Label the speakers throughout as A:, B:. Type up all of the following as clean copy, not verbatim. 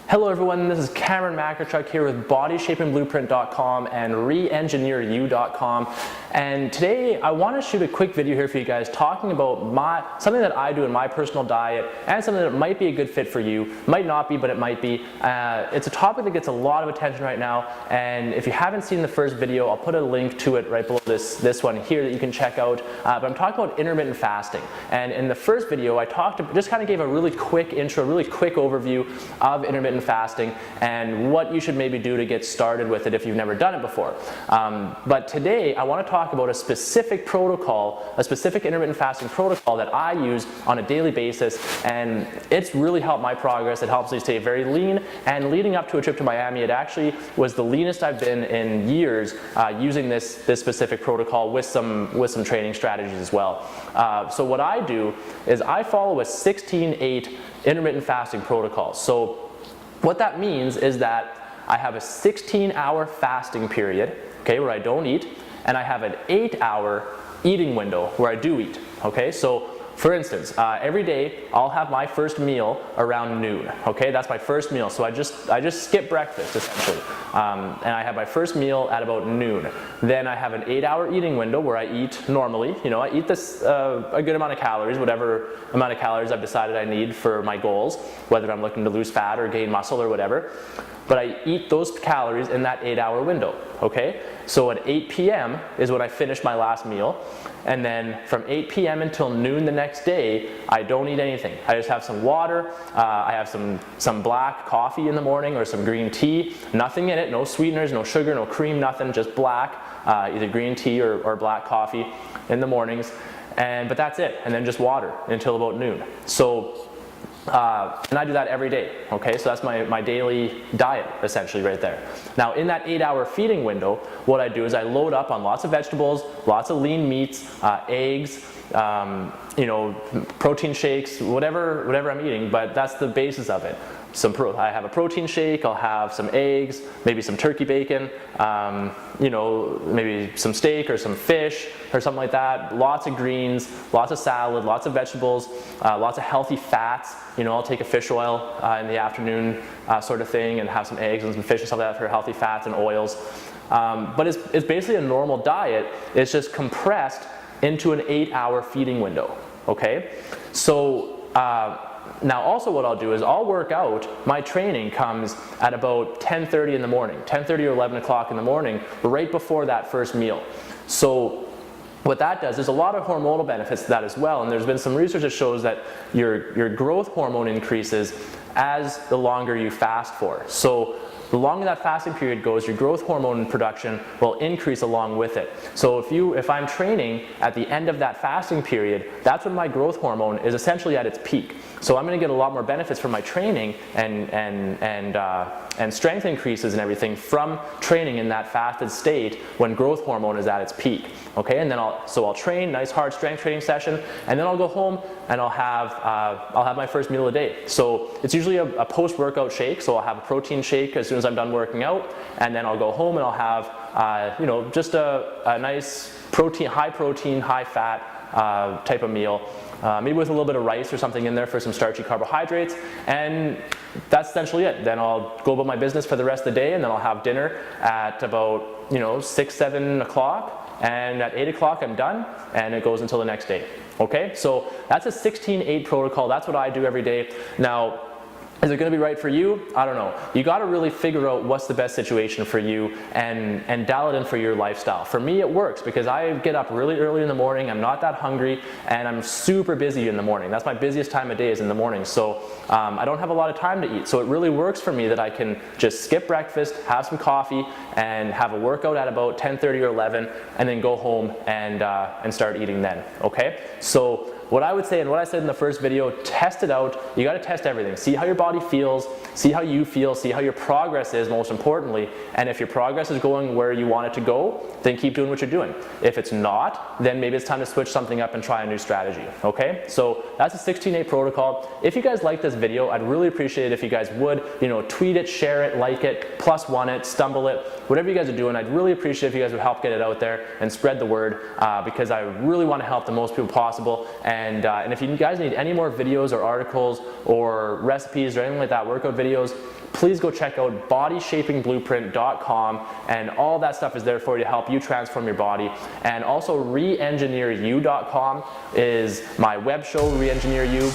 A: Hello everyone, this is Cameron Makarchuk here with BodyShapingBlueprint.com and ReEngineerYou.com, and today I want to shoot a quick video here for you guys talking about something that I do in my personal diet and something that might be a good fit for you. Might not be, but it might be. It's a topic that gets a lot of attention right now, and if you haven't seen the first video, I'll put a link to it right below this one here that you can check out. But I'm talking about intermittent fasting, and in the first video I just kind of gave a really quick intro, really quick overview of intermittent fasting and what you should maybe do to get started with it if you've never done it before. But today I want to talk about a specific protocol, a specific intermittent fasting protocol that I use on a daily basis, and it's really helped my progress. It helps me stay very lean, and leading up to a trip to Miami, it actually was the leanest I've been in years using this specific protocol with some training strategies as well. So what I do is I follow a 16-8 intermittent fasting protocol. So what that means is that I have a 16-hour fasting period, okay, where I don't eat, and I have an 8-hour eating window where I do eat, okay? So for instance, every day I'll have my first meal around noon, okay? That's my first meal, so I just skip breakfast essentially. And I have my first meal at about noon. Then I have an 8-hour eating window where I eat normally. You know, I eat this a good amount of calories, whatever amount of calories I've decided I need for my goals, whether I'm looking to lose fat or gain muscle or whatever. But I eat those calories in that 8-hour window, okay? So at 8 p.m. is when I finish my last meal, and then from 8 p.m. until noon the next day, I don't eat anything. I just have some water, I have some black coffee in the morning or some green tea, nothing in it, no sweeteners, no sugar, no cream, nothing, just black, either green tea or black coffee in the mornings, but that's it, and then just water until about noon. So and I do that every day, okay? So that's my daily diet, essentially, right there. Now, in that 8-hour feeding window, what I do is I load up on lots of vegetables, lots of lean meats, eggs, you know, protein shakes, whatever I'm eating, but that's the basis of it. I have a protein shake, I'll have some eggs, maybe some turkey bacon, you know, maybe some steak or some fish or something like that. Lots of greens, lots of salad, lots of vegetables, lots of healthy fats. You know, I'll take a fish oil in the afternoon sort of thing and have some eggs and some fish and stuff like that for healthy fats and oils. But it's basically a normal diet. It's just compressed into an 8-hour feeding window, okay? So, now also what I'll do is I'll work out. My training comes at about 10:30 in the morning, 10:30 or 11 o'clock in the morning, right before that first meal. So what that does, there's a lot of hormonal benefits to that as well, and there's been some research that shows that your growth hormone increases as the longer you fast for. So the longer that fasting period goes, your growth hormone production will increase along with it. So if I'm training at the end of that fasting period, that's when my growth hormone is essentially at its peak. So I'm going to get a lot more benefits from my training and strength increases and everything from training in that fasted state when growth hormone is at its peak. Okay, and then I'll train, nice hard strength training session, and then I'll go home and I'll have my first meal of the day. So it's usually a post-workout shake. So I'll have a protein shake as soon as I'm done working out, and then I'll go home and I'll have you know, just a nice high protein, high fat type of meal. Maybe with a little bit of rice or something in there for some starchy carbohydrates, and that's essentially it. Then I'll go about my business for the rest of the day, and then I'll have dinner at about, you know, 6, 7 o'clock, and at 8 o'clock I'm done, and it goes until the next day. Okay, so that's a 16-8 protocol. That's what I do every day. Now, is it going to be right for you? I don't know. You got to really figure out what's the best situation for you and dial it in for your lifestyle. For me, it works because I get up really early in the morning. I'm not that hungry, and I'm super busy in the morning. That's my busiest time of day, is in the morning. So I don't have a lot of time to eat. So it really works for me that I can just skip breakfast, have some coffee, and have a workout at about 10:30 or 11, and then go home and start eating then. Okay? So what I would say, and what I said in the first video, test it out. You got to test everything. See how your body feels, see how you feel, see how your progress is, most importantly. And if your progress is going where you want it to go, then keep doing what you're doing. If it's not, then maybe it's time to switch something up and try a new strategy. Okay? So that's a 16-8 protocol. If you guys like this video, I'd really appreciate it if you guys would, you know, tweet it, share it, like it, +1 it, stumble it, whatever you guys are doing. I'd really appreciate if you guys would help get it out there and spread the word, because I really want to help the most people possible. And And if you guys need any more videos or articles or recipes or anything like that, workout videos, please go check out bodyshapingblueprint.com, and all that stuff is there for you to help you transform your body. And also reengineeryou.com is my web show, Re-Engineer You,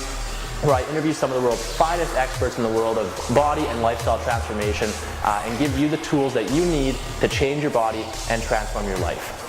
A: where I interview some of the world's finest experts in the world of body and lifestyle transformation and give you the tools that you need to change your body and transform your life.